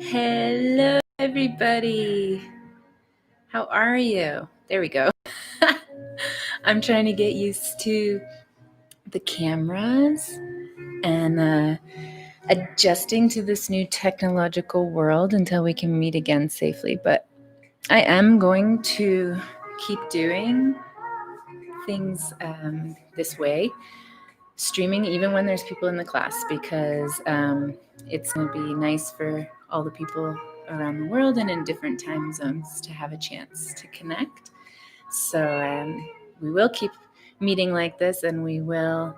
Hello, everybody. How are you? There we go. I'm trying to get used to the cameras and adjusting to this new technological world until we can meet again safely. But I am going to keep doing things this way, streaming even when there's people in the class, because it's going to be nice for all the people around the world and in different time zones to have a chance to connect. So we will keep meeting like this, and we will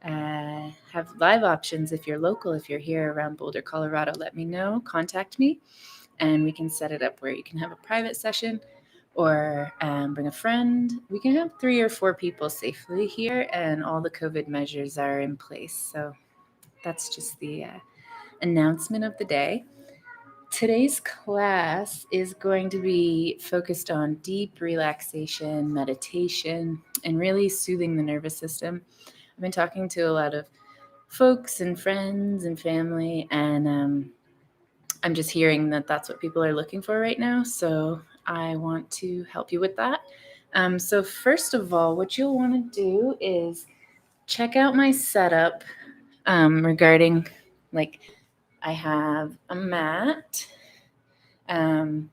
have live options. If you're local, if you're here around Boulder, Colorado, let me know, contact me, and we can set it up where you can have a private session or bring a friend. We can have 3 or 4 people safely here, and all the COVID measures are in place. So that's just the announcement of the day. Today's class is going to be focused on deep relaxation, meditation, and really soothing the nervous system. I've been talking to a lot of folks and friends and family, and I'm just hearing that that's what people are looking for right now. So I want to help you with that. So first of all, what you'll want to do is check out my setup regarding, like, I have a mat,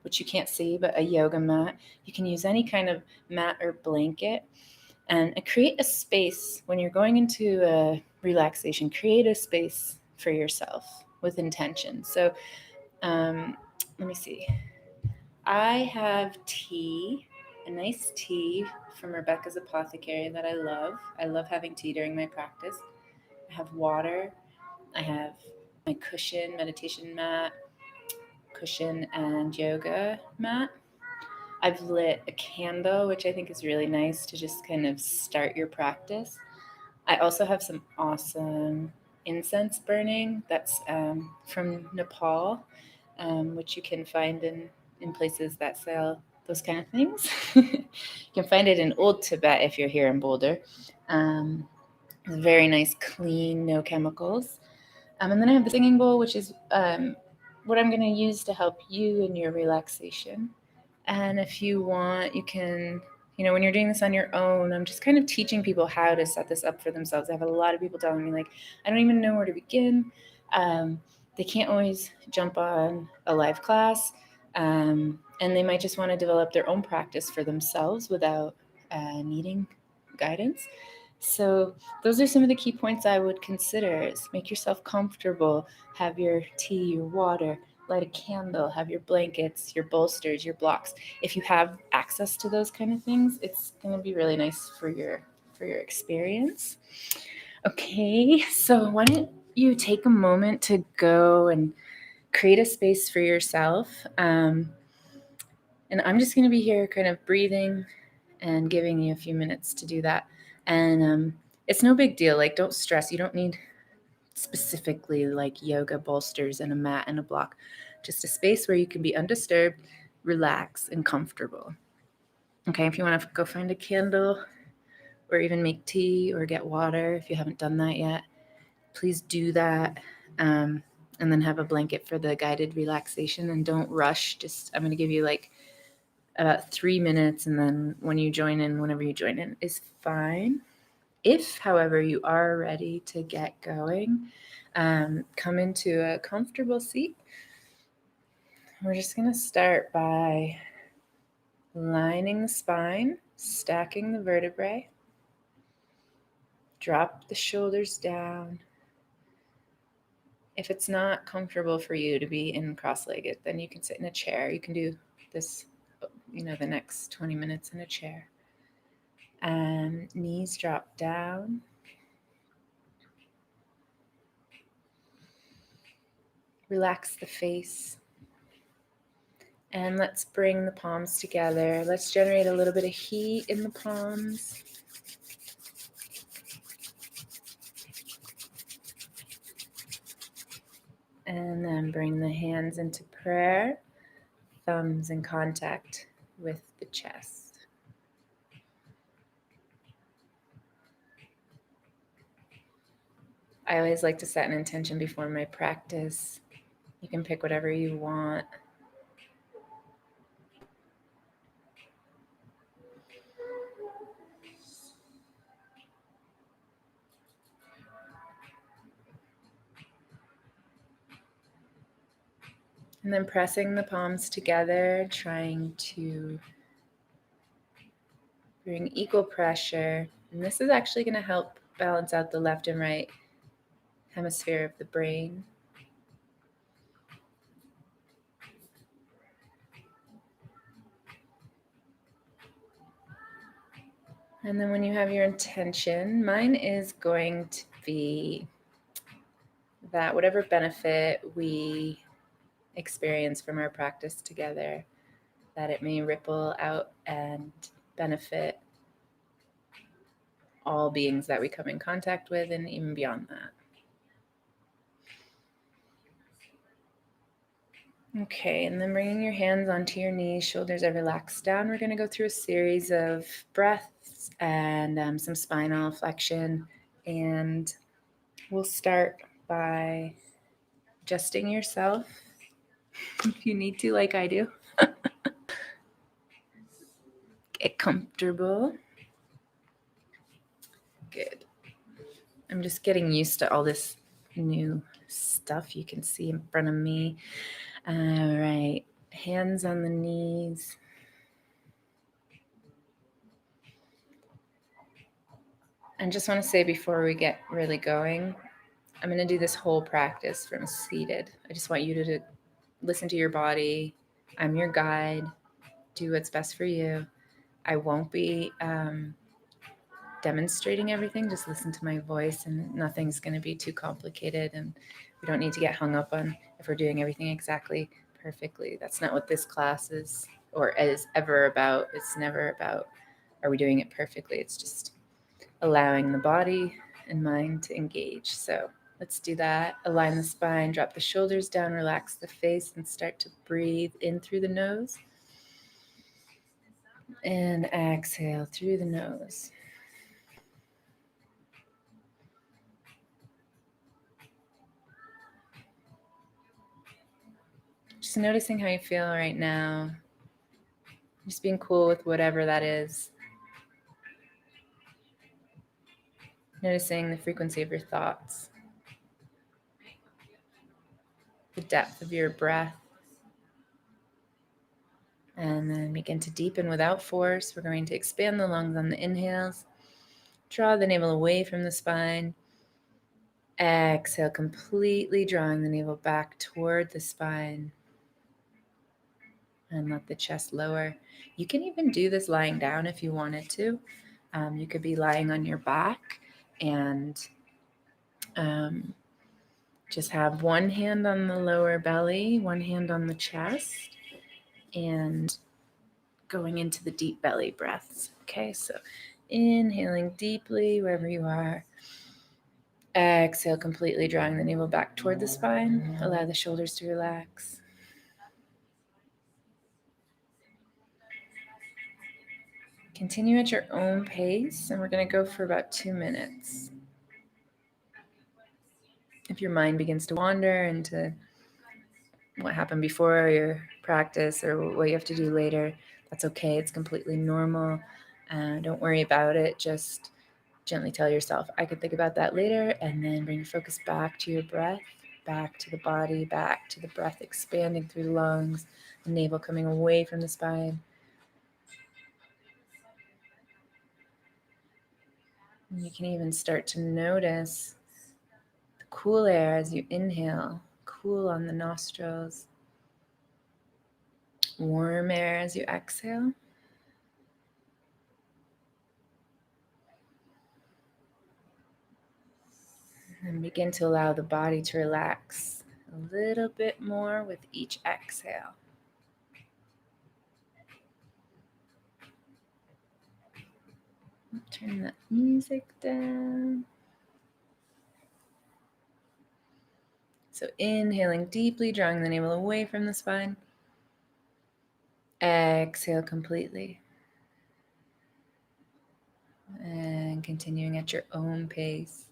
which you can't see, but a yoga mat. You can use any kind of mat or blanket, and create a space when you're going into a relaxation. Create a space for yourself with intention. So let me see. I have tea, a nice tea from Rebecca's Apothecary that I love. I love having tea during my practice. I have water. I have my cushion, meditation mat, cushion, and yoga mat. I've lit a candle, which I think is really nice to just kind of start your practice. I also have some awesome incense burning that's from Nepal, which you can find in places that sell those kind of things. You can find it in Old Tibet if you're here in Boulder. It's very nice, clean, no chemicals. And then I have the singing bowl, which is what I'm going to use to help you in your relaxation. And if you want, you can, when you're doing this on your own, I'm just kind of teaching people how to set this up for themselves. I have a lot of people telling me, like, I don't even know where to begin. They can't always jump on a live class, and they might just want to develop their own practice for themselves without needing guidance. So those are some of the key points I would consider. Is make yourself comfortable, have your tea, your water, light a candle, have your blankets, your bolsters, your blocks. If you have access to those kind of things, it's going to be really nice for your experience. Okay, so why don't you take a moment to go and create a space for yourself. And I'm just going to be here kind of breathing and giving you a few minutes to do that. And it's no big deal. Like, don't stress. You don't need specifically like yoga bolsters and a mat and a block. Just a space where you can be undisturbed, relax, and comfortable. Okay, if you want to go find a candle or even make tea or get water, if you haven't done that yet, please do that. And then have a blanket for the guided relaxation, and don't rush. I'm going to give you like about 3 minutes, and then when you join in, whenever you join in is fine. If, however, you are ready to get going, come into a comfortable seat. We're just going to start by lining the spine, stacking the vertebrae. Drop the shoulders down. If it's not comfortable for you to be in cross-legged, then you can sit in a chair. You can do this, the next 20 minutes in a chair. And knees drop down. Relax the face. And let's bring the palms together. Let's generate a little bit of heat in the palms. And then bring the hands into prayer, thumbs in contact with the chest. I always like to set an intention before my practice. You can pick whatever you want. And then pressing the palms together, trying to bring equal pressure. And this is actually going to help balance out the left and right hemisphere of the brain. And then when you have your intention, mine is going to be that whatever benefit we experience from our practice together, that it may ripple out and benefit all beings that we come in contact with, and even beyond that. Okay, and then bringing your hands onto your knees, shoulders are relaxed down. We're going to go through a series of breaths and some spinal flexion. And we'll start by adjusting yourself if you need to, like I do. Get comfortable. Good. I'm just getting used to all this new stuff you can see in front of me. All right, hands on the knees. I just want to say before we get really going, I'm going to do this whole practice from seated. I just want you to listen to your body. I'm your guide. Do what's best for you. I won't be demonstrating everything. Just listen to my voice, and nothing's going to be too complicated. And we don't need to get hung up on if we're doing everything exactly perfectly. That's not what this class is or is ever about. It's never about are we doing it perfectly. It's just allowing the body and mind to engage. So let's do that. Align the spine, drop the shoulders down, relax the face, and start to breathe in through the nose. And exhale through the nose. Just noticing how you feel right now. Just being cool with whatever that is. Noticing the frequency of your thoughts. The depth of your breath. And then begin to deepen without force. We're going to expand the lungs on the inhales. Draw the navel away from the spine. Exhale, completely drawing the navel back toward the spine. And let the chest lower. You can even do this lying down if you wanted to. You could be lying on your back and just have one hand on the lower belly, one hand on the chest, and going into the deep belly breaths. Okay, so inhaling deeply wherever you are. Exhale, completely drawing the navel back toward the spine. Allow the shoulders to relax. Continue at your own pace, and we're going to go for about 2 minutes. If your mind begins to wander into what happened before your practice or what you have to do later, that's okay. It's completely normal. Don't worry about it. Just gently tell yourself, I could think about that later, and then bring your focus back to your breath, back to the body, back to the breath expanding through the lungs, the navel coming away from the spine. And you can even start to notice the cool air as you inhale, cool on the nostrils, warm air as you exhale. And begin to allow the body to relax a little bit more with each exhale. Turn that music down. So inhaling deeply, drawing the navel away from the spine. Exhale completely. And continuing at your own pace.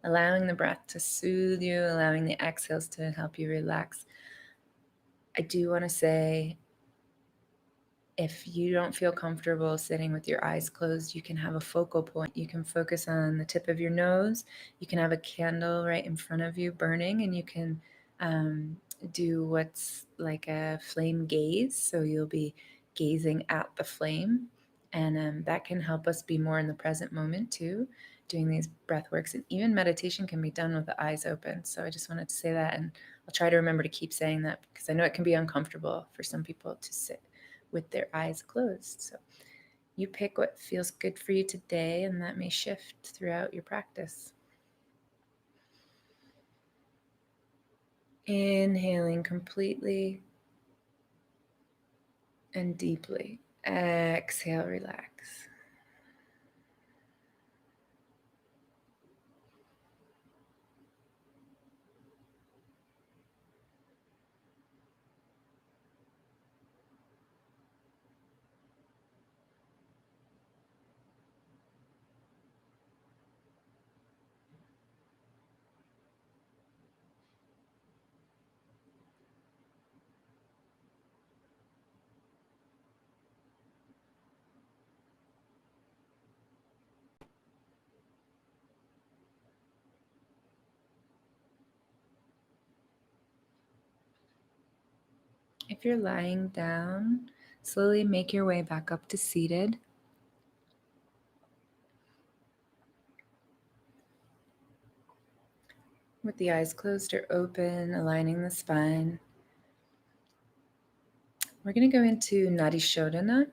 allowing the breath to soothe you, allowing the exhales to help you relax. I do want to say, if you don't feel comfortable sitting with your eyes closed, you can have a focal point. You can focus on the tip of your nose. You can have a candle right in front of you burning, and you can do what's like a flame gaze. So you'll be gazing at the flame, and that can help us be more in the present moment too, doing these breath works. And even meditation can be done with the eyes open. So I just wanted to say that, and I'll try to remember to keep saying that because I know it can be uncomfortable for some people to sit with their eyes closed. So you pick what feels good for you today, and that may shift throughout your practice. Inhaling completely and deeply. Exhale, relax. If you're lying down, slowly make your way back up to seated. With the eyes closed or open, aligning the spine. We're going to go into Nadi Shodhana.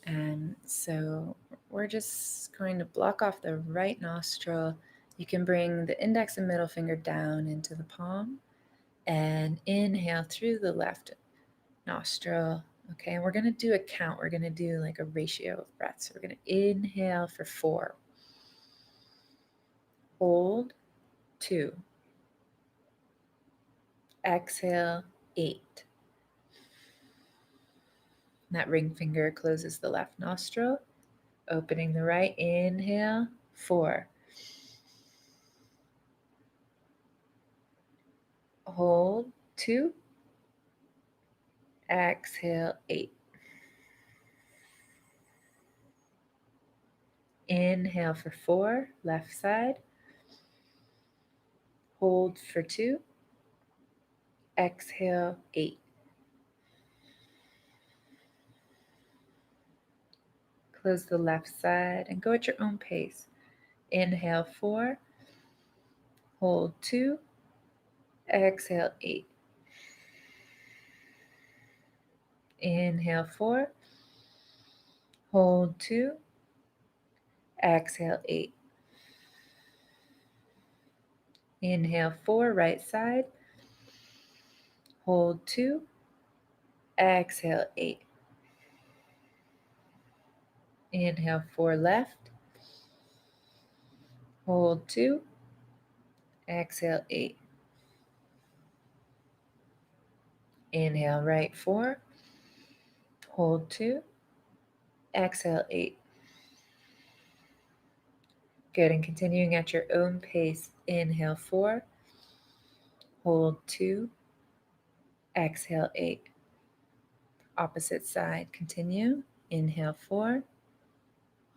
And so we're just going to block off the right nostril. You can bring the index and middle finger down into the palm and inhale through the left nostril. Okay, and we're going to do a count. We're going to do like a ratio of breaths. So we're going to inhale for 4, hold 2, exhale 8. That ring finger closes the left nostril, opening the right. Inhale 4, hold 2, exhale 8. Inhale for 4, left side. Hold for 2, exhale 8. Close the left side and go at your own pace. Inhale 4, hold 2, exhale 8. Inhale 4, hold 2, exhale 8. Inhale 4, right side. Hold 2, exhale 8. Inhale 4, left. Hold 2, exhale 8. Inhale right 4, hold 2, exhale 8. Good, and continuing at your own pace. Inhale 4, hold 2, exhale 8. Opposite side, continue. Inhale 4,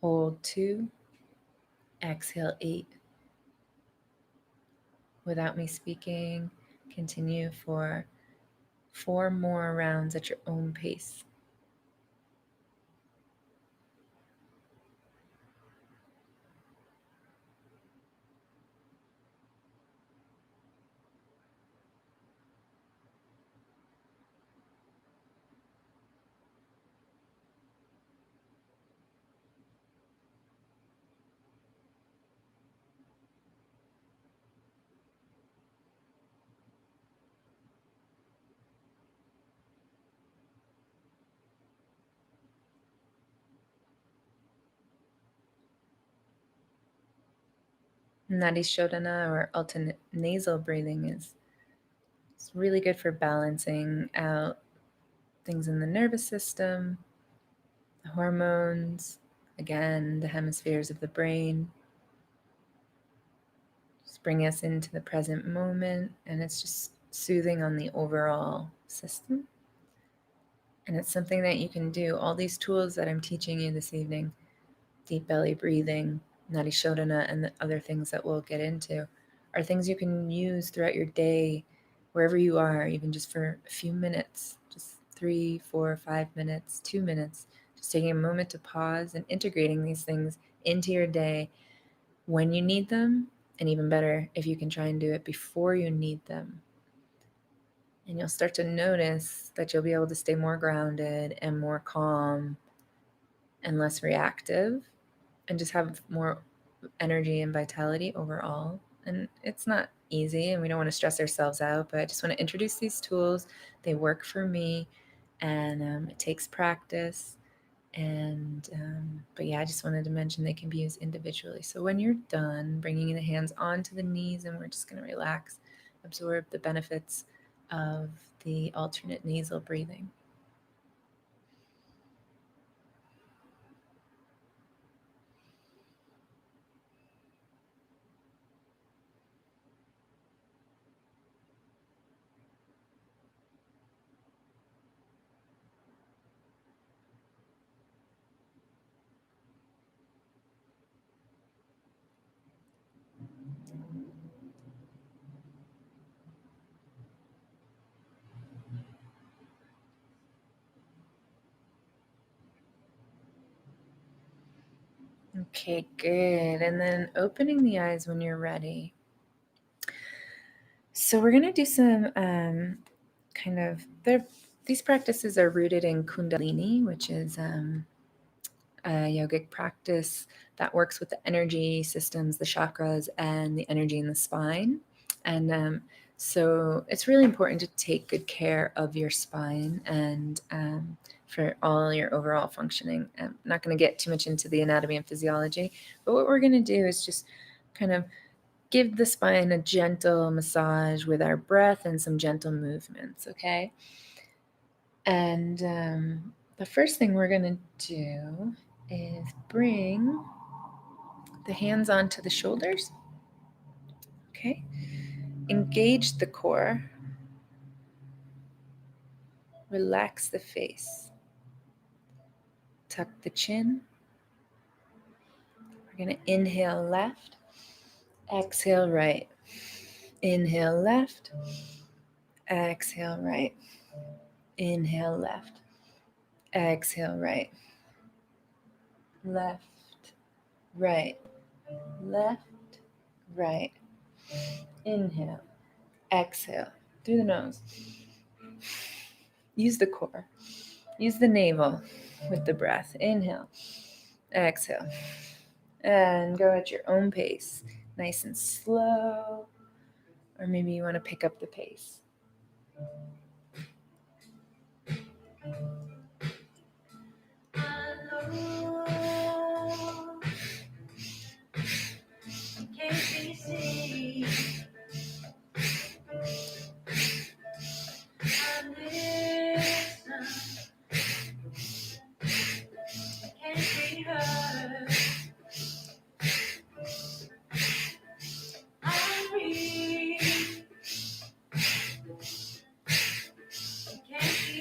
hold 2, exhale 8. Without me speaking, continue for 4 more rounds at your own pace. Nadi Shodhana, or alternate nasal breathing, is it's really good for balancing out things in the nervous system, the hormones, again, the hemispheres of the brain. bring us into the present moment, and it's just soothing on the overall system. And it's something that you can do. All these tools that I'm teaching you this evening, deep belly breathing, Nadi Shodhana, and the other things that we'll get into, are things you can use throughout your day, wherever you are, even just for a few minutes, just 3, 4, 5 minutes, 2 minutes, just taking a moment to pause and integrating these things into your day when you need them, and even better, if you can try and do it before you need them. And you'll start to notice that you'll be able to stay more grounded and more calm and less reactive, and just have more energy and vitality overall. And it's not easy, and we don't want to stress ourselves out, but I just want to introduce these tools. They work for me, and it takes practice. But yeah, I just wanted to mention they can be used individually. So when you're done bringing the hands onto the knees, and we're just going to relax, absorb the benefits of the alternate nasal breathing. Okay, good. And then opening the eyes when you're ready. So we're going to do some these practices are rooted in Kundalini, which is a yogic practice that works with the energy systems, the chakras, and the energy in the spine. And so it's really important to take good care of your spine and for all your overall functioning. I'm not going to get too much into the anatomy and physiology, but what we're going to do is just kind of give the spine a gentle massage with our breath and some gentle movements, okay? And the first thing we're going to do is bring the hands onto the shoulders, okay? Engage the core, relax the face, tuck the chin. We're going to inhale left, exhale right. Inhale left, exhale right. Inhale left, exhale right. Left, right, left, right. Inhale, exhale through the nose. Use the core, use the navel with the breath. Inhale, exhale, and go at your own pace, nice and slow, or maybe you want to pick up the pace.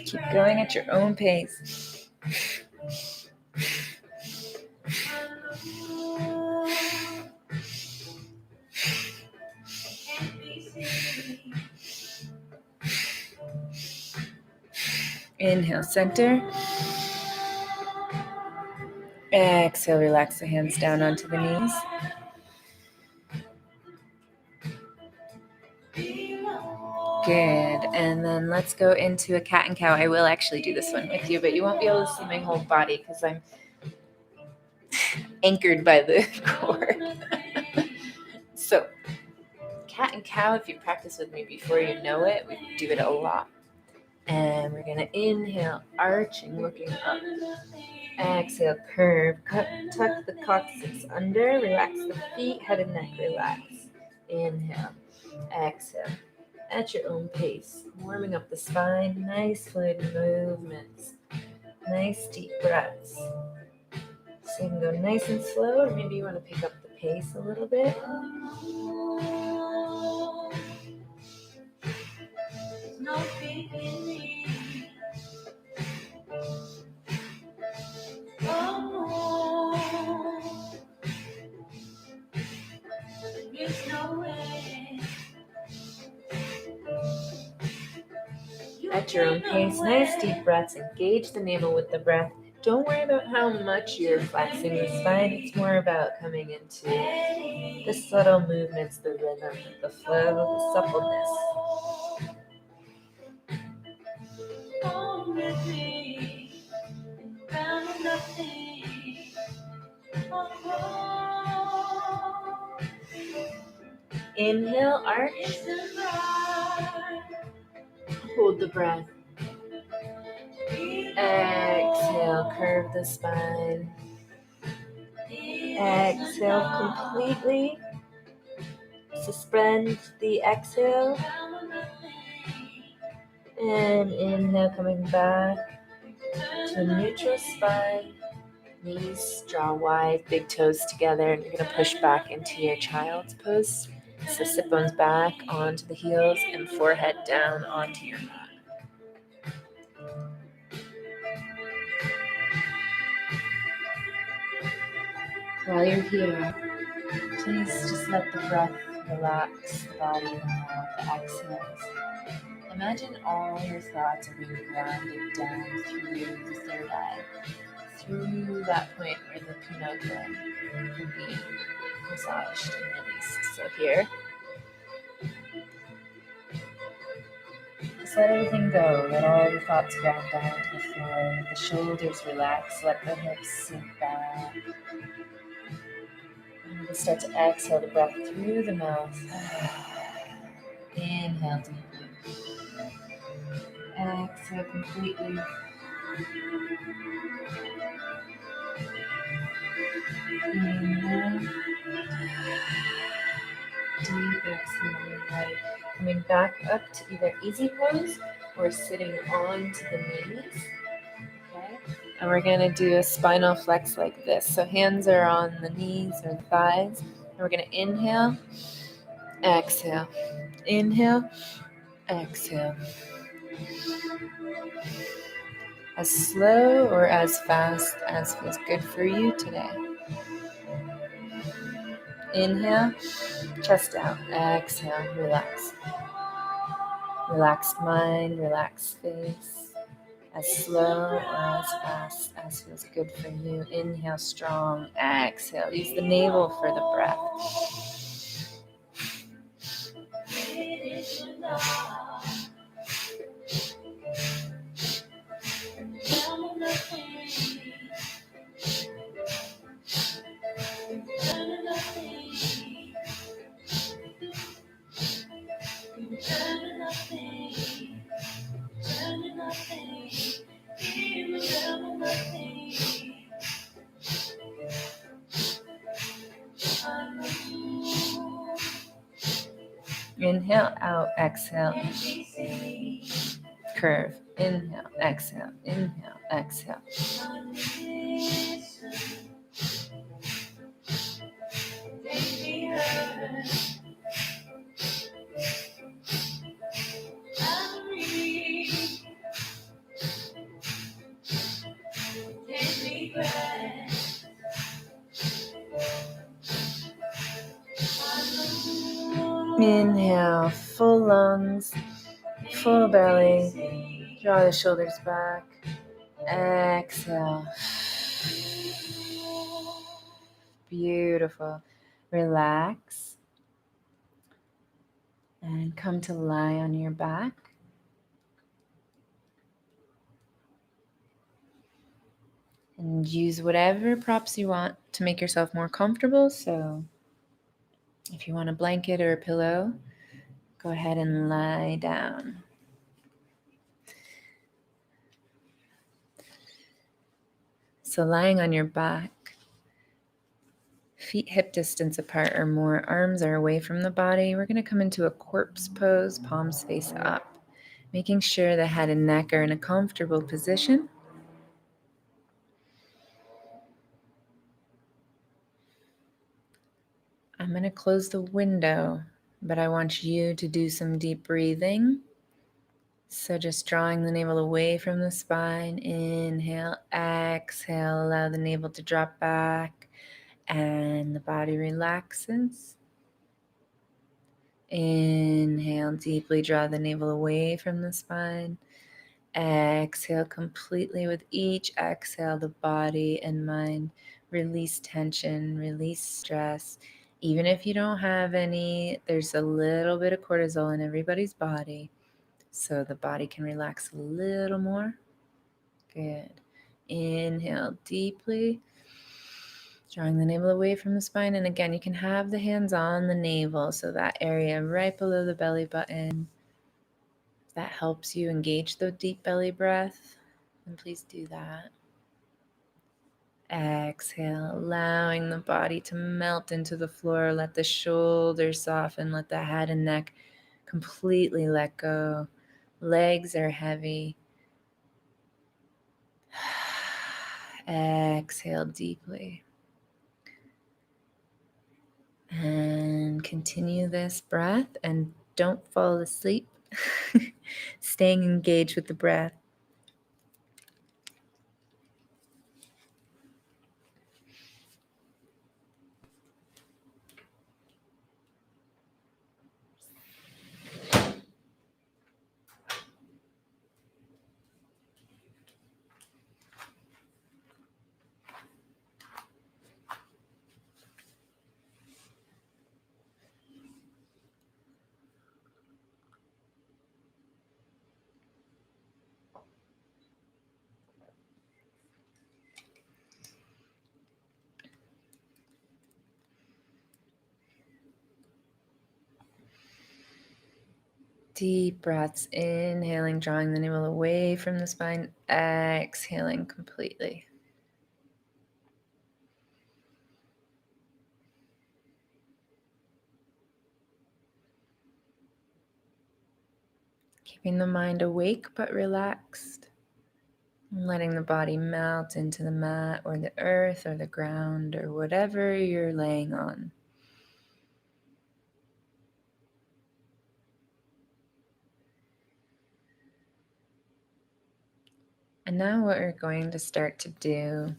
Keep going at your own pace. Inhale, center. Exhale, relax the hands down onto the knees. Good. And then let's go into a cat and cow. I will actually do this one with you, but you won't be able to see my whole body because I'm anchored by the cord. So, cat and cow, if you practice with me before you know it, we do it a lot. And we're going to inhale, arching, looking up. Exhale, curve, tuck the coccyx under, relax the feet, head and neck, relax. Inhale, exhale, at your own pace, warming up the spine, nice fluid movements, nice deep breaths. So you can go nice and slow, or maybe you want to pick up the pace a little bit. at your own pace. Nice deep breaths. Engage the navel with the breath. Don't worry about how much you're flexing the spine. It's more about coming into the subtle movements, the rhythm, the flow, the suppleness. Inhale, arch. Hold the breath. Exhale, curve the spine. Exhale completely. Suspend the exhale. And inhale, coming back to a neutral spine. Knees draw wide, big toes together, and you're going to push back into your child's pose. So sit bones back onto the heels and forehead down onto your mat. While you're here, please just let the breath relax the body and the mouth, the exhales. Imagine all your thoughts are being grounded down through the third eye, through that point where the pineal gland can be massaged and released. So here, just let everything go. Let all the thoughts ground down to the floor. Let the shoulders relax. Let the hips sink back. And we'll start to exhale the breath through the mouth. Inhale deeply. Exhale completely. Inhale. Deep exhale. Right. Coming back up to either easy pose or sitting onto the knees. Okay. And we're going to do a spinal flex like this. So hands are on the knees or the thighs. And we're going to inhale, exhale. Inhale, exhale. As slow or as fast as feels good for you today. Inhale, chest out. Exhale, relax. Relaxed mind, relaxed face. As slow or as fast as feels good for you. Inhale strong. Exhale. Use the navel for the breath. Inhale, out, exhale. Curve. Inhale, exhale. Inhale, exhale. Inhale, full lungs, full belly. Draw the shoulders back. Exhale. Beautiful. Relax. And come to lie on your back. And use whatever props you want to make yourself more comfortable. So if you want a blanket or a pillow, go ahead and lie down. So lying on your back, feet hip distance apart or more, arms are away from the body. We're going to come into a corpse pose, palms face up, making sure the head and neck are in a comfortable position. I'm going to close the window, but I want you to do some deep breathing. So just drawing the navel away from the spine. Inhale, exhale, allow the navel to drop back and the body relaxes. Inhale, deeply draw the navel away from the spine. Exhale completely. With each exhale, the body and mind release tension, release stress. Even if you don't have any, there's a little bit of cortisol in everybody's body, so the body can relax a little more. Good. Inhale deeply, drawing the navel away from the spine. And again, you can have the hands on the navel, so that area right below the belly button. If that helps you engage the deep belly breath, then please do that. Exhale, allowing the body to melt into the floor. Let the shoulders soften. Let the head and neck completely let go. Legs are heavy. Exhale deeply. And continue this breath and don't fall asleep. Staying engaged with the breath. Deep breaths, inhaling, drawing the navel away from the spine, exhaling completely. Keeping the mind awake but relaxed, letting the body melt into the mat or the earth or the ground or whatever you're laying on. And now what we're going to start to do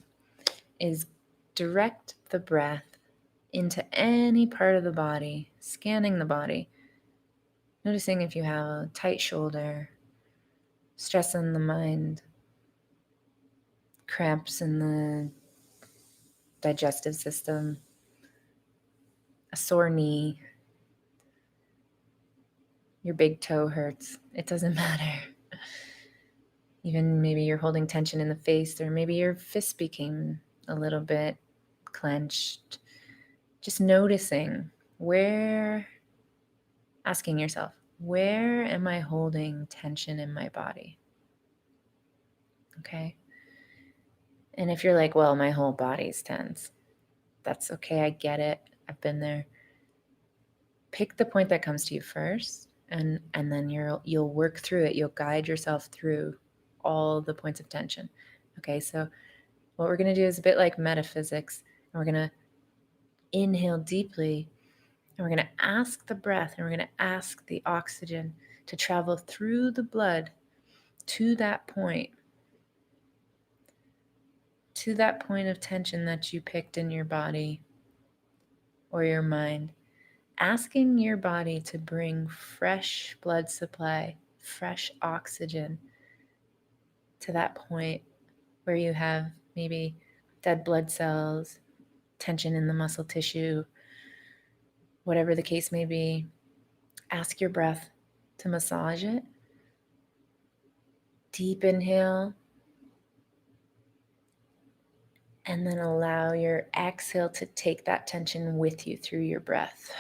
is direct the breath into any part of the body, scanning the body, noticing if you have a tight shoulder, stress in the mind, cramps in the digestive system, a sore knee, your big toe hurts. It doesn't matter. Even maybe you're holding tension in the face, or maybe your fist became a little bit clenched. Just noticing asking yourself, where am I holding tension in my body? Okay. And if you're like, well, my whole body's tense, that's okay. I get it. I've been there. Pick the point that comes to you first, and then you'll work through it. You'll guide yourself through all the points of tension. Okay, so what we're going to do is a bit like metaphysics, and we're going to inhale deeply, and we're going to ask the breath, and we're going to ask the oxygen to travel through the blood to that point of tension that you picked in your body or your mind. Asking your body to bring fresh blood supply, fresh oxygen to that point where you have maybe dead blood cells, tension in the muscle tissue, whatever the case may be. Ask your breath to massage it. Deep inhale, and then allow your exhale to take that tension with you through your breath.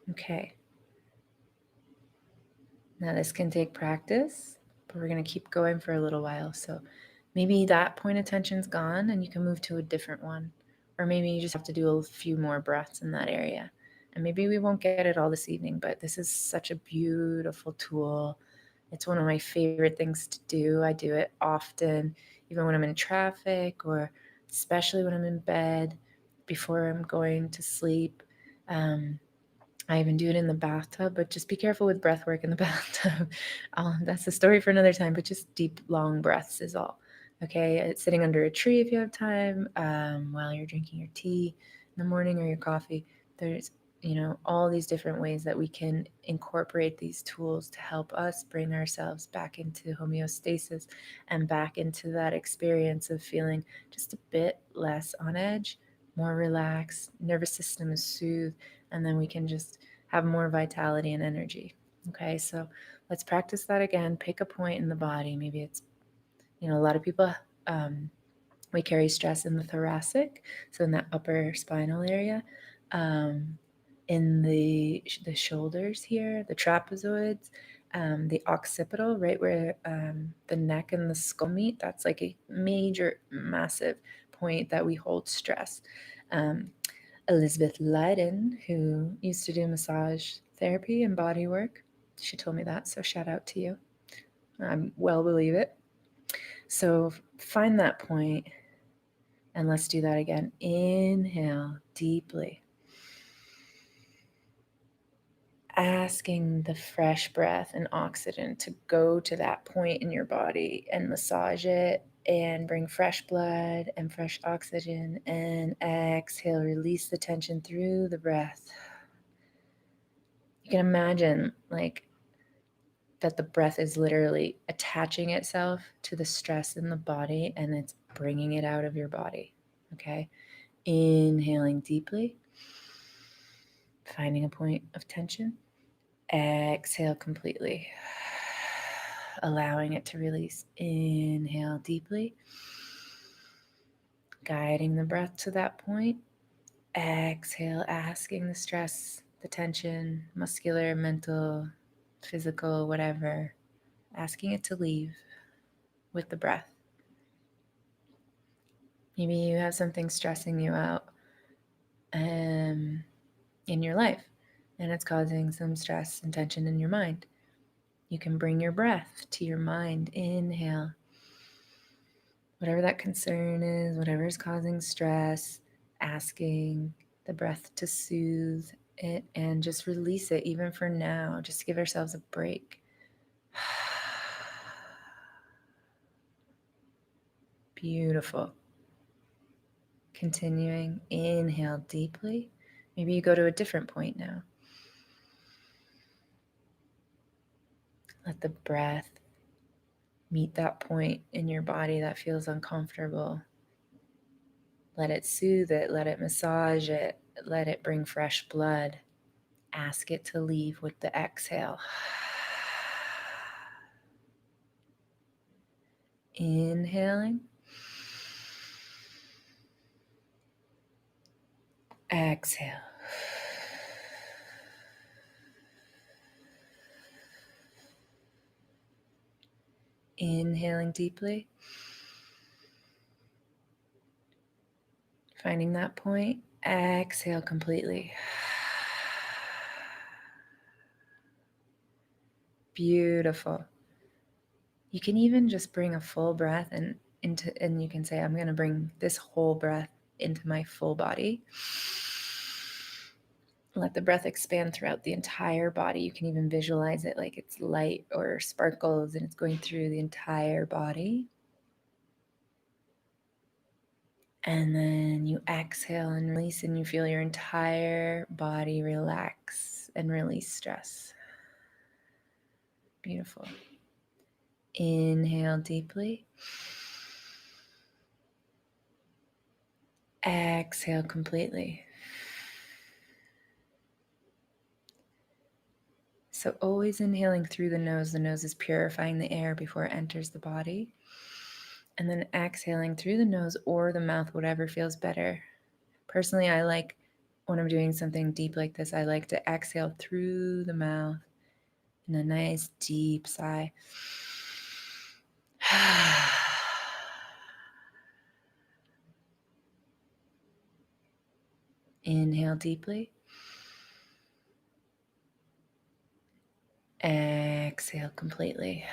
Okay. Now this can take practice, but we're going to keep going for a little while. So maybe that point of tension's gone and you can move to a different one. Or maybe you just have to do a few more breaths in that area. And maybe we won't get it all this evening, but this is such a beautiful tool. It's one of my favorite things to do. I do it often, even when I'm in traffic, or especially when I'm in bed before I'm going to sleep. I even do it in the bathtub, but just be careful with breath work in the bathtub. That's a story for another time, but just deep, long breaths is all. Okay, it's sitting under a tree if you have time, while you're drinking your tea in the morning or your coffee. all these different ways that we can incorporate these tools to help us bring ourselves back into homeostasis and back into that experience of feeling just a bit less on edge, more relaxed, nervous system is soothed, and then we can just have more vitality and energy. Okay, so let's practice that again. Pick a point in the body. Maybe it's, a lot of people, we carry stress in the thoracic, so in that upper spinal area. In the shoulders here, the trapezoids, the occipital, right where the neck and the skull meet, that's like a major, massive point that we hold stress. Elizabeth Leiden, who used to do massage therapy and body work, she told me that, so shout out to you. I well believe it. So find that point, and let's do that again. Inhale deeply. Asking the fresh breath and oxygen to go to that point in your body and massage it and bring fresh blood and fresh oxygen, and exhale, release the tension through the breath. You can imagine that the breath is literally attaching itself to the stress in the body and it's bringing it out of your body. Okay. Inhaling deeply, finding a point of tension. Exhale completely, allowing it to release. Inhale deeply, guiding the breath to that point. Exhale, asking the stress, the tension, muscular, mental, physical, whatever, asking it to leave with the breath. Maybe you have something stressing you out in your life, and it's causing some stress and tension in your mind. You can bring your breath to your mind. Inhale. Whatever that concern is, whatever is causing stress, asking the breath to soothe it and just release it, even for now. Just give ourselves a break. Beautiful. Continuing, inhale deeply. Maybe you go to a different point now. Let the breath meet that point in your body that feels uncomfortable. Let it soothe it, let it massage it, let it bring fresh blood. Ask it to leave with the exhale. Inhaling. Exhale. Inhaling deeply. Finding that point. Exhale completely. Beautiful. You can even just bring a full breath and you can say, I'm going to bring this whole breath into my full body. Let the breath expand throughout the entire body. You can even visualize it like it's light or sparkles and it's going through the entire body. And then you exhale and release, and you feel your entire body relax and release stress. Beautiful. Inhale deeply. Exhale completely. So always inhaling through the nose. The nose is purifying the air before it enters the body. And then exhaling through the nose or the mouth, whatever feels better. Personally, I like, when I'm doing something deep like this, I like to exhale through the mouth in a nice deep sigh. Inhale deeply. Exhale completely.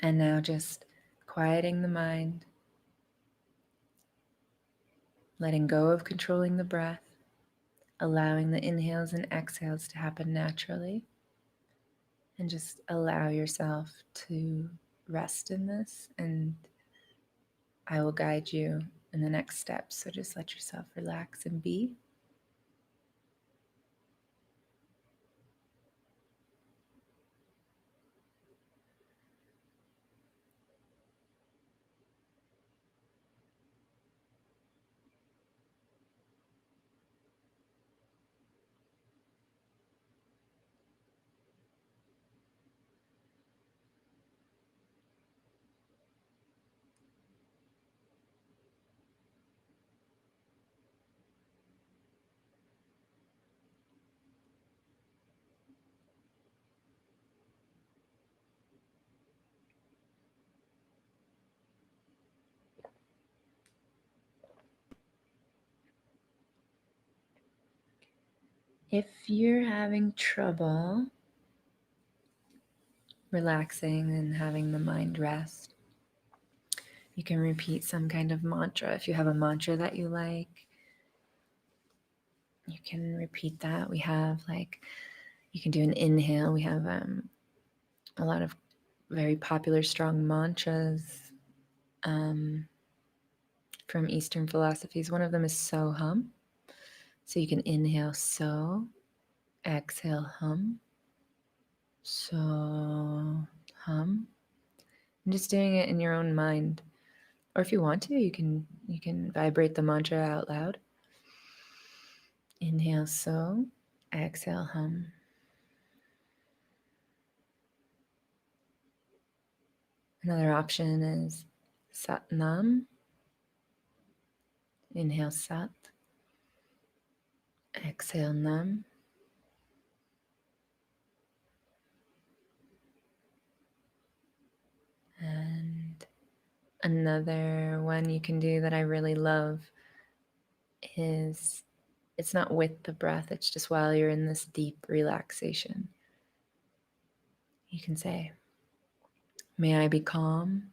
And now just quieting the mind, letting go of controlling the breath, allowing the inhales and exhales to happen naturally, and just allow yourself to rest in this and I will guide you in the next steps. So just let yourself relax and be. If you're having trouble relaxing and having the mind rest, you can repeat some kind of mantra. If you have a mantra that you like, you can repeat that. We have you can do an inhale. We have a lot of very popular strong mantras from Eastern philosophies. One of them is So Hum. So you can inhale So, exhale Hum, So Hum. And just doing it in your own mind. Or if you want to, you can vibrate the mantra out loud. Inhale So, exhale Hum. Another option is Sat Nam. Inhale Sat, exhale Nam. And another one you can do that I really love is, it's not with the breath, it's just while you're in this deep relaxation. You can say, may I be calm,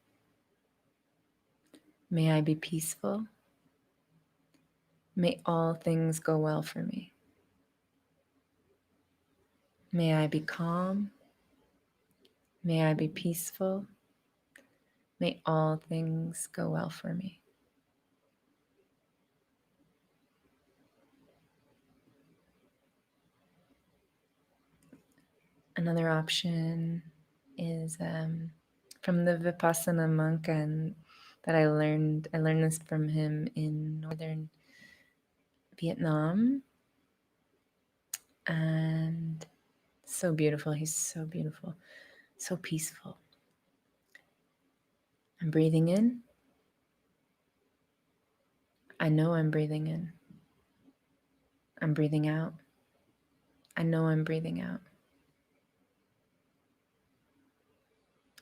may I be peaceful, may all things go well for me. May I be calm, may I be peaceful, may all things go well for me. Another option is from the Vipassana monk, and that I learned this from him in northern Vietnam, and so beautiful. He's so beautiful, so peaceful. I'm breathing in. I know I'm breathing in. I'm breathing out. I know I'm breathing out.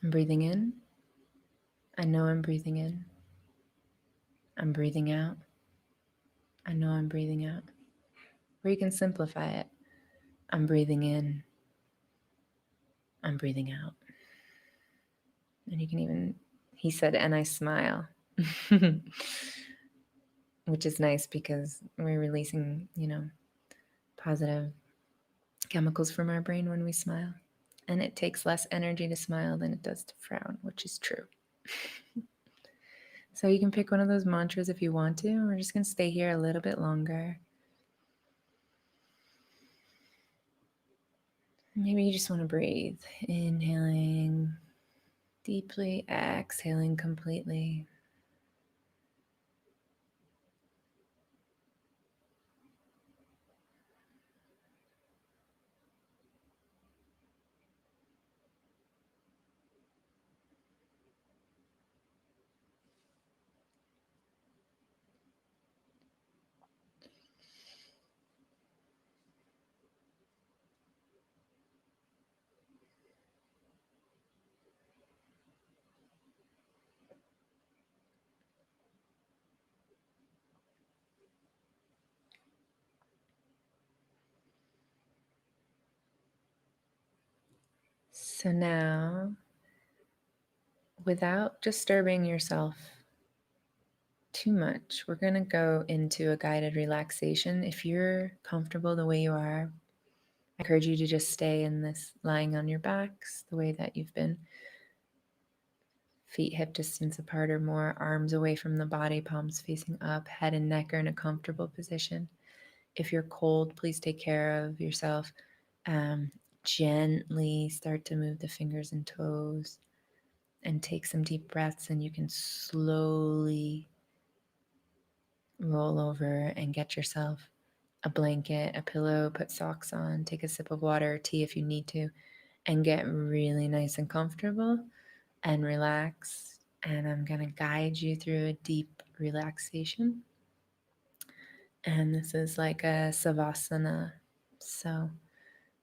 I'm breathing in. I know I'm breathing in. I'm breathing out. I know I'm breathing out. Or you can simplify it. I'm breathing in. I'm breathing out. And you can even, he said, and I smile, which is nice because we're releasing, positive chemicals from our brain when we smile. And it takes less energy to smile than it does to frown, which is true. So you can pick one of those mantras if you want to. We're just going to stay here a little bit longer. Maybe you just want to breathe, inhaling deeply, exhaling completely. So now, without disturbing yourself too much, we're going to go into a guided relaxation. If you're comfortable the way you are, I encourage you to just stay in this lying on your backs the way that you've been. Feet hip distance apart or more, arms away from the body, palms facing up, head and neck are in a comfortable position. If you're cold, please take care of yourself. Gently start to move the fingers and toes and take some deep breaths, and you can slowly roll over and get yourself a blanket, a pillow, put socks on, take a sip of water or tea if you need to, and get really nice and comfortable and relax. And I'm going to guide you through a deep relaxation. And this is like a savasana. So,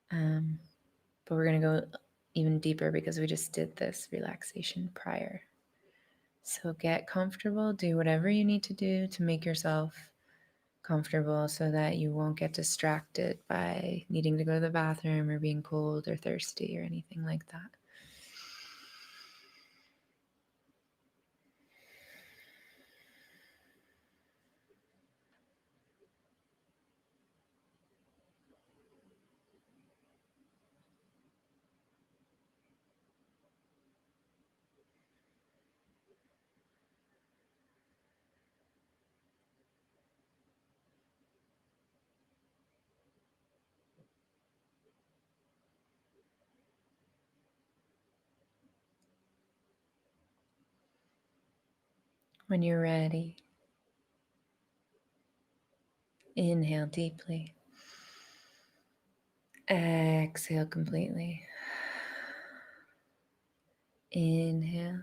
but we're going to go even deeper because we just did this relaxation prior. So get comfortable, do whatever you need to do to make yourself comfortable so that you won't get distracted by needing to go to the bathroom or being cold or thirsty or anything like that. When you're ready, inhale deeply. Exhale completely. Inhale.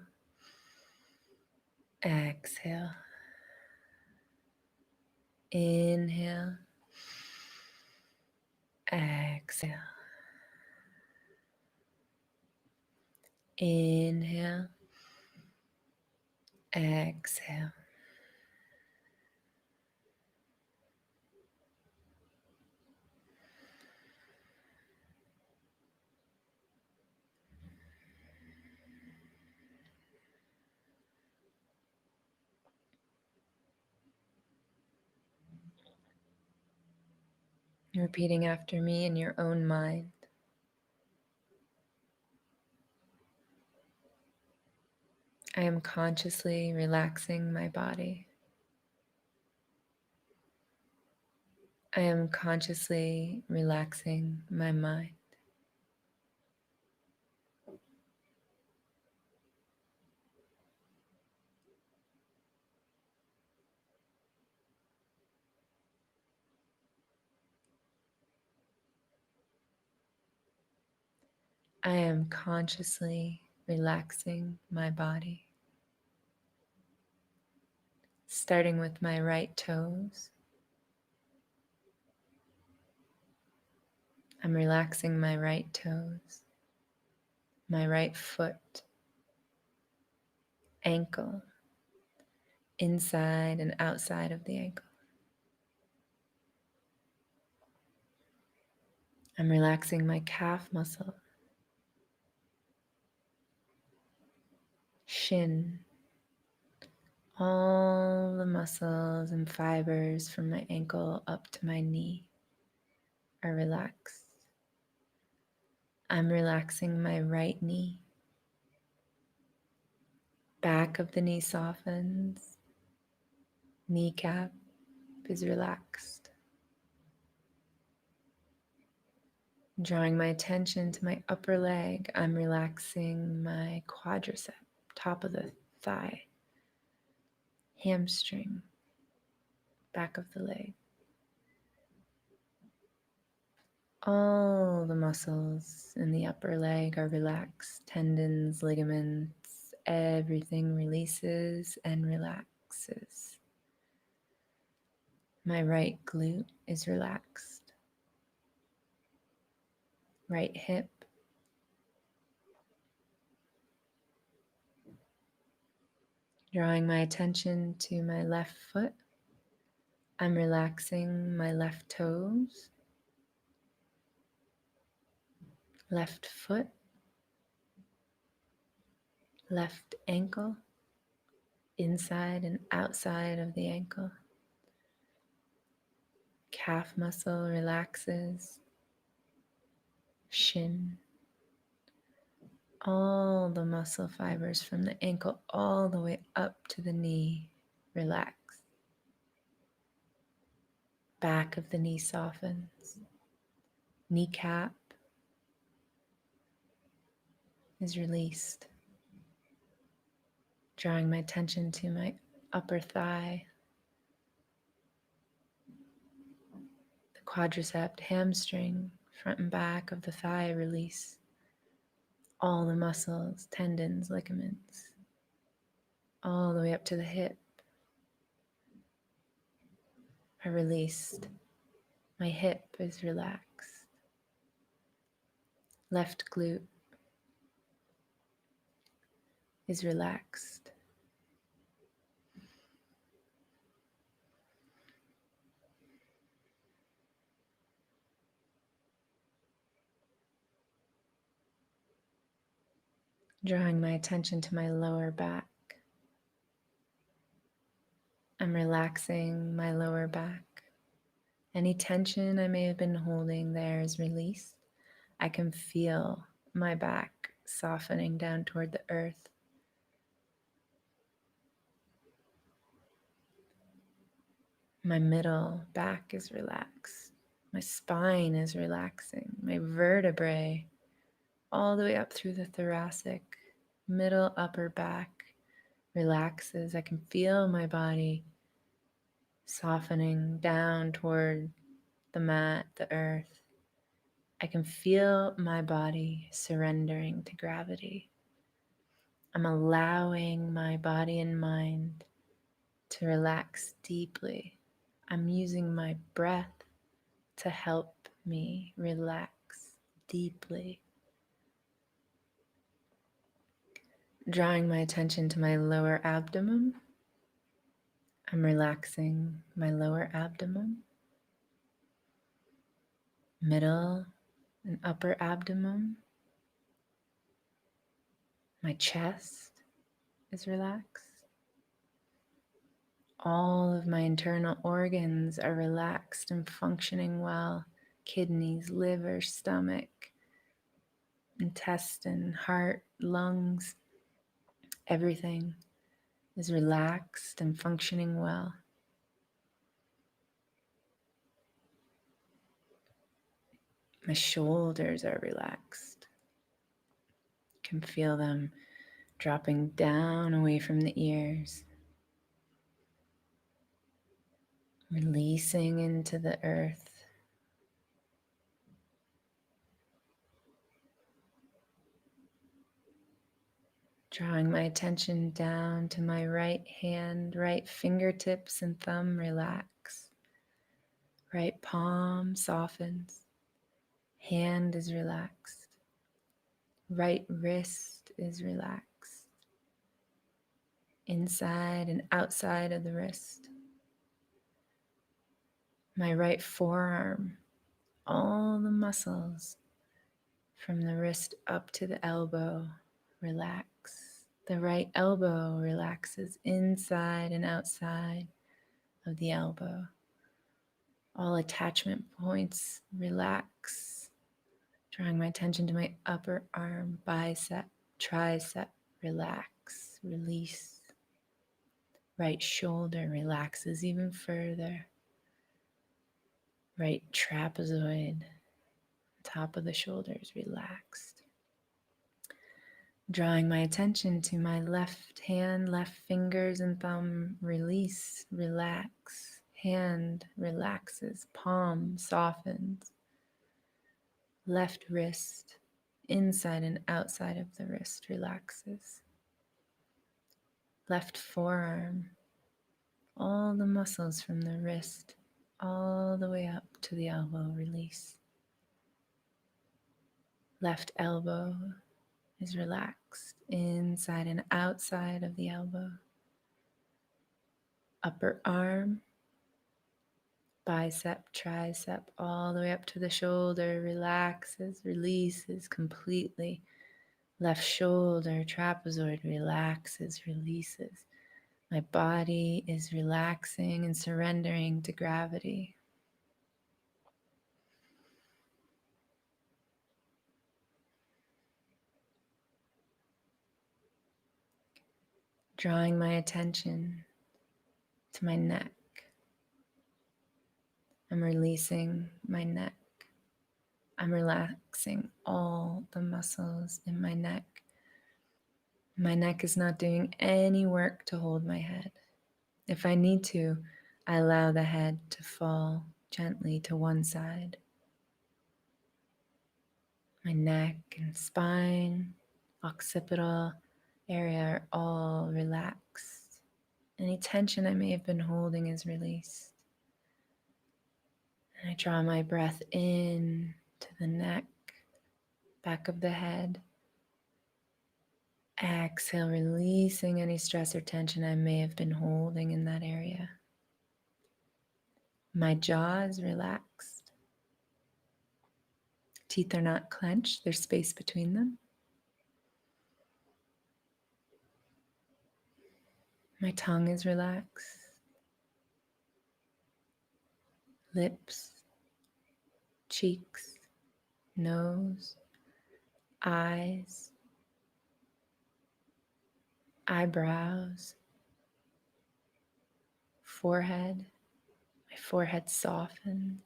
Exhale. Inhale. Exhale. Inhale. Exhale. Repeating after me in your own mind. I am consciously relaxing my body. I am consciously relaxing my mind. I am consciously relaxing my body. Starting with my right toes. I'm relaxing my right toes, my right foot, ankle, inside and outside of the ankle. I'm relaxing my calf muscle, shin, all the muscles and fibers from my ankle up to my knee are relaxed. I'm relaxing my right knee. Back of the knee softens. Kneecap is relaxed. Drawing my attention to my upper leg, I'm relaxing my quadricep, top of the thigh, hamstring, back of the leg. All the muscles in the upper leg are relaxed, tendons, ligaments, everything releases and relaxes. My right glute is relaxed. Right hip. Drawing my attention to my left foot, I'm relaxing my left toes, left foot, left ankle, inside and outside of the ankle. Calf muscle relaxes, shin, All the muscle fibers from the ankle all the way up to the knee relax. Back of the knee softens. Kneecap is released. Drawing my attention to my upper thigh, the quadricep, hamstring, front and back of the thigh release. All the muscles, tendons, ligaments, all the way up to the hip are released. My hip is relaxed. Left glute is relaxed. Drawing my attention to my lower back. I'm relaxing my lower back. Any tension I may have been holding there is released. I can feel my back softening down toward the earth. My middle back is relaxed. My spine is relaxing. My vertebrae, all the way up through the thoracic, middle, upper back, relaxes. I can feel my body softening down toward the mat, the earth. I can feel my body surrendering to gravity. I'm allowing my body and mind to relax deeply. I'm using my breath to help me relax deeply. Drawing my attention to my lower abdomen. I'm relaxing my lower abdomen, middle and upper abdomen. My chest is relaxed. All of my internal organs are relaxed and functioning well. Kidneys, liver, stomach, intestine, heart, lungs, everything is relaxed and functioning well. My shoulders are relaxed. Can feel them dropping down away from the ears, releasing into the earth. Drawing my attention down to my right hand, right fingertips and thumb relax. Right palm softens. Hand is relaxed. Right wrist is relaxed. Inside and outside of the wrist. My right forearm, all the muscles from the wrist up to the elbow relax. The right elbow relaxes inside and outside of the elbow. All attachment points relax. Drawing my attention to my upper arm, bicep, tricep, relax, release. Right shoulder relaxes even further. Right trapezoid, top of the shoulders relaxed. Drawing my attention to my left hand, left fingers and thumb, release, relax. Hand relaxes, palm softens. Left wrist, inside and outside of the wrist, relaxes. Left forearm, all the muscles from the wrist, all the way up to the elbow, release. Left elbow is relaxed, inside and outside of the elbow. Upper arm, bicep, tricep, all the way up to the shoulder, relaxes, releases completely. Left shoulder, trapezoid, relaxes, releases. My body is relaxing and surrendering to gravity. drawing my attention to my neck. I'm releasing my neck. I'm relaxing all the muscles in my neck. My neck is not doing any work to hold my head. If I need to, I allow the head to fall gently to one side. My neck and spine, occipital area are all relaxed. Any tension I may have been holding is released. And I draw my breath in to the neck, back of the head. Exhale, releasing any stress or tension I may have been holding in that area. My jaw is relaxed. Teeth are not clenched, there's space between them. My tongue is relaxed. Lips, cheeks, nose, eyes, eyebrows, forehead. My forehead softens.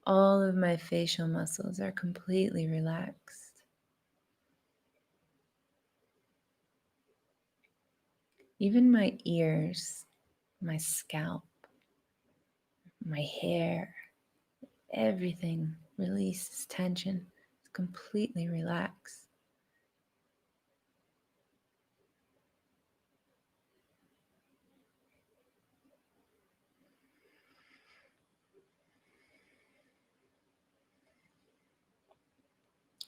All of my facial muscles are completely relaxed. Even my ears, my scalp, my hair, everything releases tension. It's completely relaxed.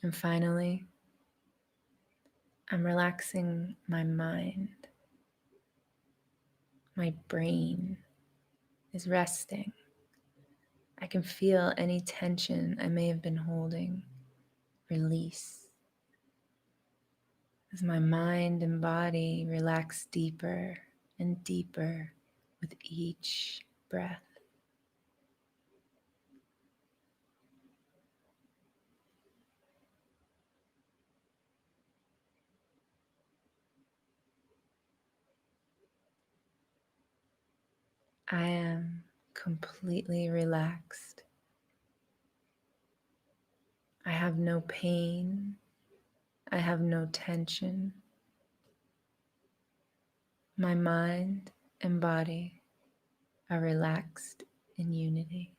And finally, I'm relaxing my mind. My brain is resting. I can feel any tension I may have been holding release as my mind and body relax deeper and deeper with each breath. I am completely relaxed. I have no pain. I have no tension. My mind and body are relaxed in unity.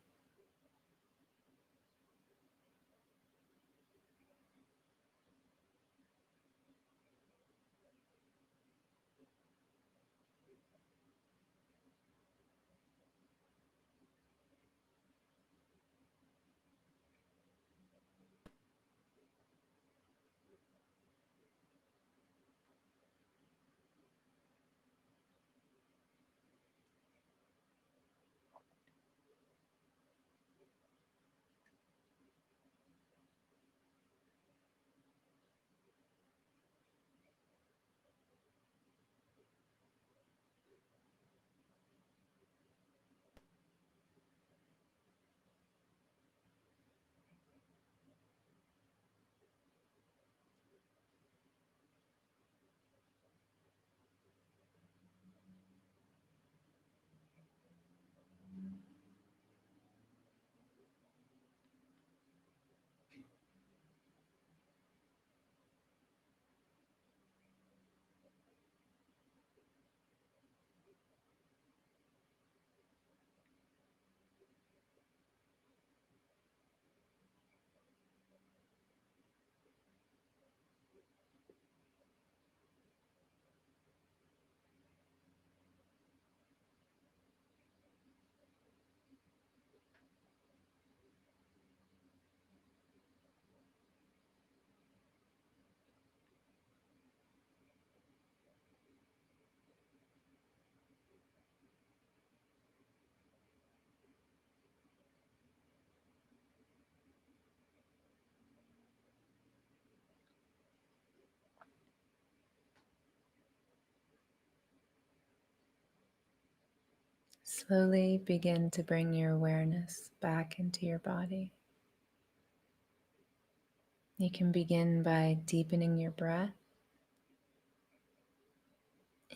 Slowly begin to bring your awareness back into your body. You can begin by deepening your breath.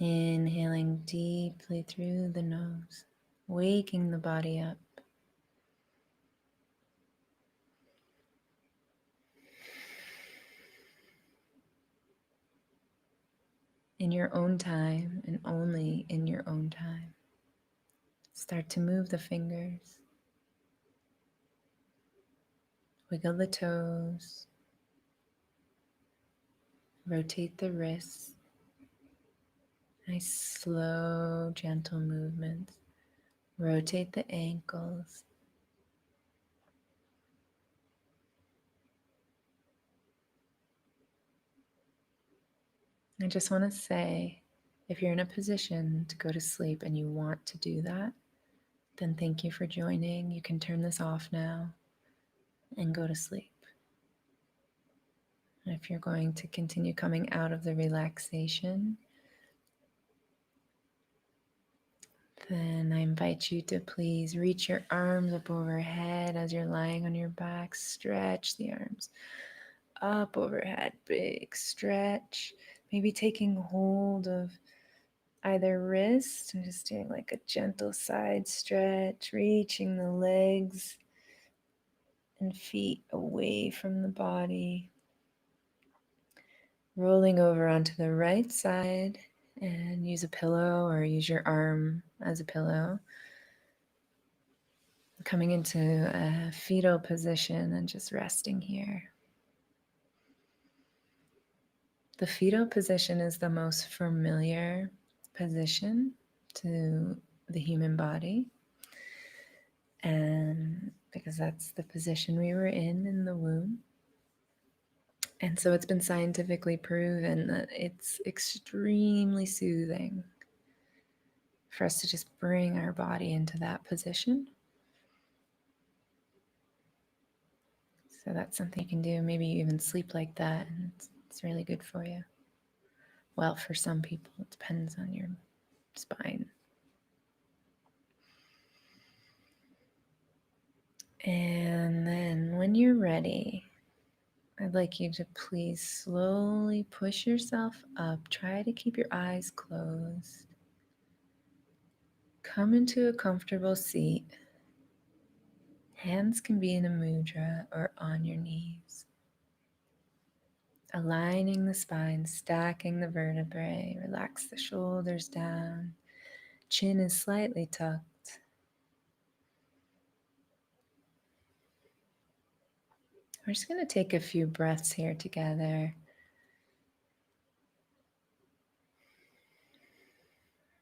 Inhaling deeply through the nose, waking the body up. In your own time and only in your own time. Start to move the fingers, wiggle the toes, rotate the wrists. Nice, slow, gentle movements. Rotate the ankles. I just want to say, if you're in a position to go to sleep and you want to do that, then thank you for joining. You can turn this off now and go to sleep. And if you're going to continue coming out of the relaxation, then I invite you to please reach your arms up overhead as you're lying on your back. Stretch the arms up overhead, big stretch. Maybe taking hold of either wrist and just doing like a gentle side stretch, reaching the legs and feet away from the body. Rolling over onto the right side and use a pillow or use your arm as a pillow. Coming into a fetal position and just resting here. The fetal position is the most familiar position to the human body, and because that's the position we were in the womb. And so it's been scientifically proven that it's extremely soothing for us to just bring our body into that position. So that's something you can do. Maybe you even sleep like that, and it's really good for you. Well, for some people, it depends on your spine. And then when you're ready, I'd like you to please slowly push yourself up. Try to keep your eyes closed. Come into a comfortable seat. Hands can be in a mudra or on your knees. Aligning the spine, stacking the vertebrae. Relax the shoulders down. Chin is slightly tucked. We're just going to take a few breaths here together.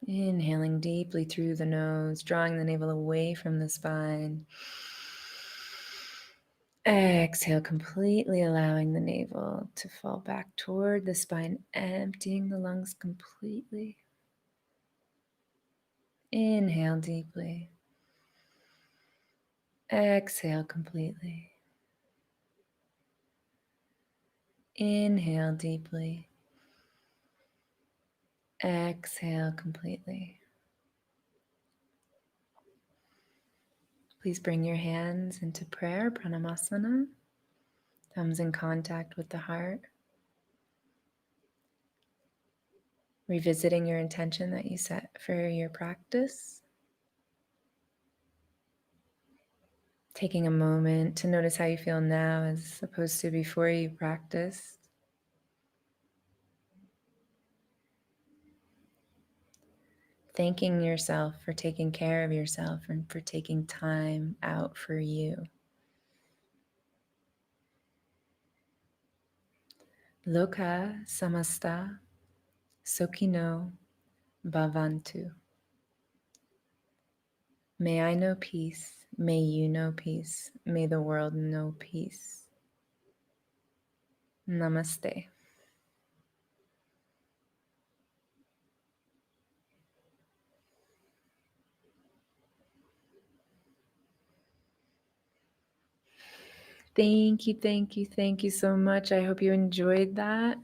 Inhaling deeply through the nose, drawing the navel away from the spine. Exhale, completely allowing the navel to fall back toward the spine, emptying the lungs completely. Inhale deeply. Exhale completely. Inhale deeply. Exhale completely. Please bring your hands into prayer, pranamasana, thumbs in contact with the heart. Revisiting your intention that you set for your practice. Taking a moment to notice how you feel now as opposed to before you practiced. Thanking yourself for taking care of yourself and for taking time out for you. Loka samasta sokino bhavantu. May I know peace. May you know peace. May the world know peace. Namaste. Thank you so much. I hope you enjoyed that.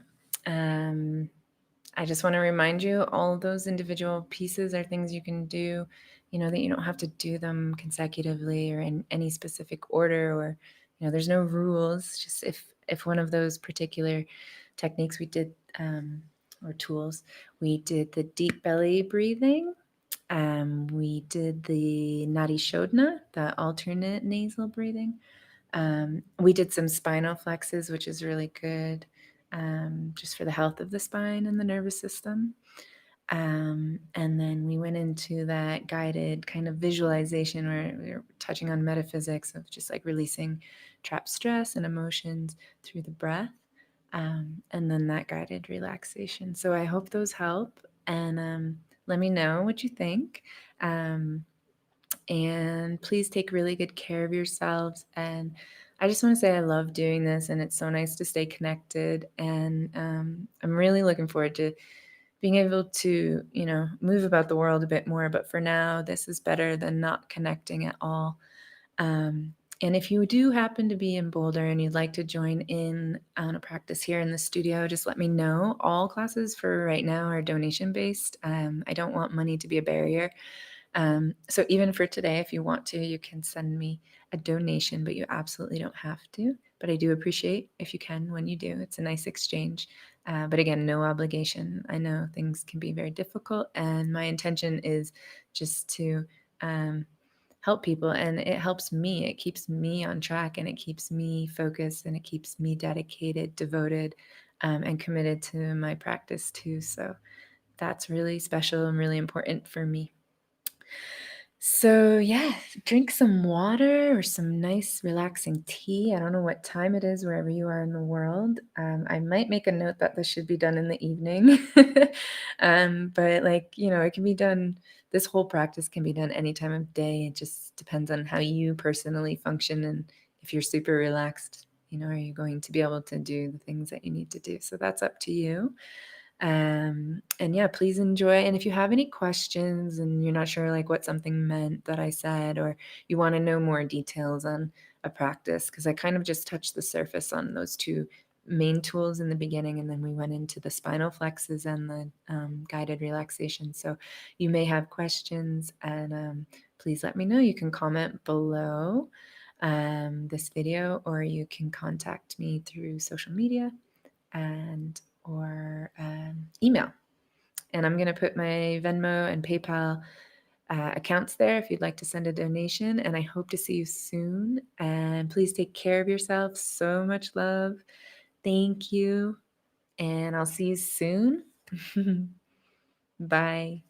I just want to remind you, all of those individual pieces are things you can do, that you don't have to do them consecutively or in any specific order, or, there's no rules. Just if one of those particular techniques we did or tools. We did the deep belly breathing. We did the Nadi Shodhana, the alternate nasal breathing. We did some spinal flexes, which is really good, just for the health of the spine and the nervous system. And then we went into that guided kind of visualization where we were touching on metaphysics of just like releasing trapped stress and emotions through the breath. And then that guided relaxation. So I hope those help. And let me know what you think. And please take really good care of yourselves. And I just want to say I love doing this, and it's so nice to stay connected. And I'm really looking forward to being able to, move about the world a bit more. But for now, this is better than not connecting at all. And if you do happen to be in Boulder and you'd like to join in on a practice here in the studio, just let me know. All classes for right now are donation based. I don't want money to be a barrier. So even for today, if you want to, you can send me a donation, but you absolutely don't have to. But I do appreciate if you can when you do. It's a nice exchange. But again, no obligation. I know things can be very difficult, and my intention is just to help people, and it helps me. It keeps me on track, and it keeps me focused, and it keeps me dedicated, devoted, and committed to my practice too. So that's really special and really important for me. So yeah, drink some water or some nice relaxing tea. I don't know what time it is wherever you are in the world. I might make a note that this should be done in the evening. But it can be done, this whole practice can be done any time of day. It just depends on how you personally function, and if you're super relaxed, are you going to be able to do the things that you need to do? So that's up to you. And yeah, please enjoy. And if you have any questions and you're not sure what something meant that I said, or you want to know more details on a practice, because I kind of just touched the surface on those two main tools in the beginning, and then we went into the spinal flexes and the guided relaxation. So you may have questions, and please let me know. You can comment below this video, or you can contact me through social media or email. And I'm going to put my Venmo and PayPal accounts there if you'd like to send a donation. And I hope to see you soon. And please take care of yourself. So much love. Thank you. And I'll see you soon. Bye.